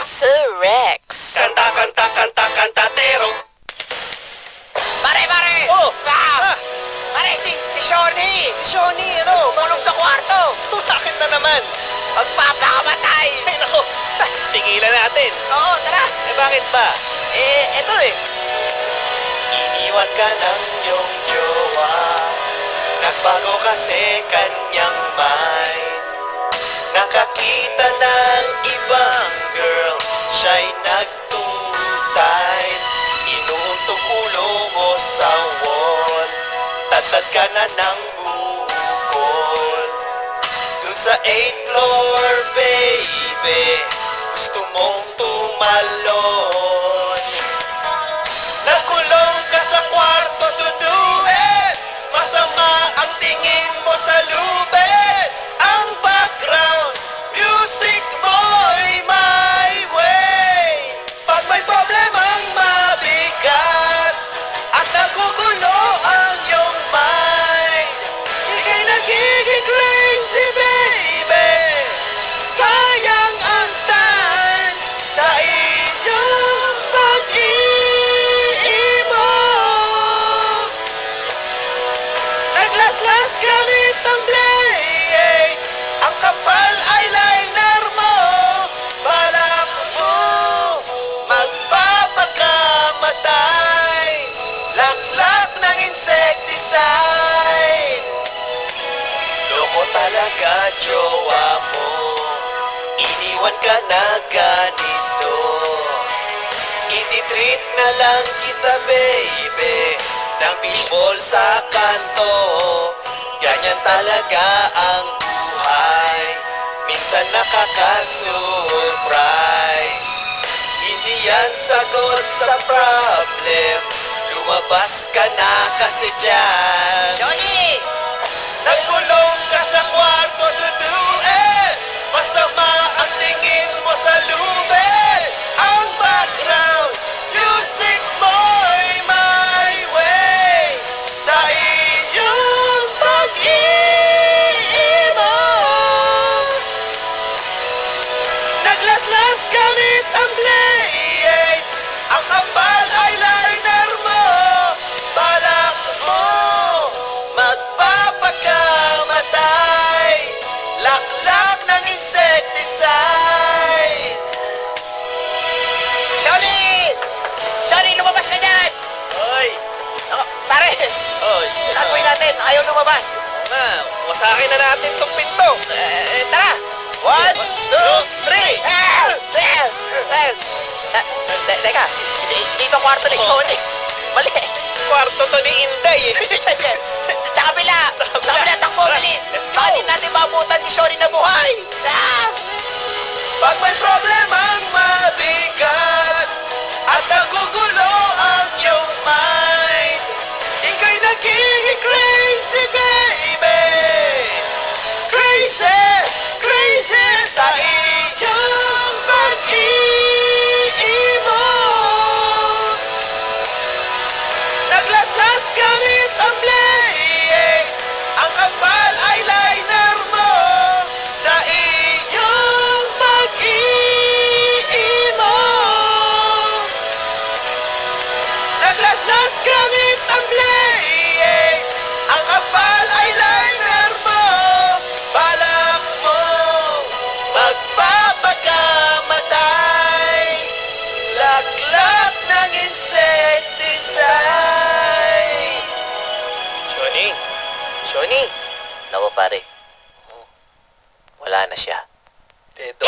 Sir Rex. Kanta, kanta, kanta, kantatero. Pare! Oh! Pare, si Shoni! Si Shoni, ano? Tulog sa kwarto! Bakit na naman? Magpapakamatay! Ay, naku. Tigilan natin. Oo, tara! Bakit ba? Eto Iniwan ka ng iyong jowa. Nagbago kasi kanyang mind. Nakakita ng ibang girl, siya'y nagtutay. Inuuntong ulo mo sa wall, tatad ka na ng bukol. Dun sa 8th floor, baby, gusto mong tumalon. Nakulong ka sa kwarto to do it. Masama ang tingin mo sa lubid. Ang background music mo'y my way. Pag may problemang mabigat at nagugulo ang iyong mind, ika'y nagiging crazy, baby. Sayang ang time sa inyong pag-iimog. Naglaslas gamit ang blade. Ang kapal eyeliner mo. Balak mo magpapakamatay. Laklak ng insecticide. Loko talaga, jowa mo. Iniwan ka na ganito. Ititreat na lang kita, baby, ng fishball sa kanto. Ganyan talaga ang buhay. Minsan nakaka-surprise. Hindi yan sagot sa problem. Lumabas ka na kasi dyan. Shoni! Nagkulong ka sa kwarto to do it. Masama ang tingin mo sa lubid. Ang background music mo'y my way. Sa inyong pag-iimog. Naglaslas gamit ang blade. Ang kapal eyeliner mo. Balak mo magpapakamatay. Laklak ng insecticide. Shoni! Shoni, lumabas ka dyan! Hoy! Pare! Hoy! Tagawin natin, ayaw lumabas. Wasakin na natin tong pinto. Tara! 1, 2, 3! Teka, dito kwarto ni Shoni. Mali. Kwarto to ni Inday. Sa kabila! Sa kabila, takbo, bilis! Let's go! Bakit natin mabutan si Shoni na buhay? Pag may problemang mabigat at nagugulo ang iyong mind, ika'y nagiging crazy, baby. Crazy, crazy sa inyong pag-iimog. Naglaslas gamit ang blade. Ang kapal eyeliner mo. Sa inyong pag-iimog. Naglaslas gamit ang blade. Ang kapal eyeliner mo. Balak mo magpapakamatay. Laklak ng insecticide. Shoni! Shoni! Naku pare, wala na siya. Dedo.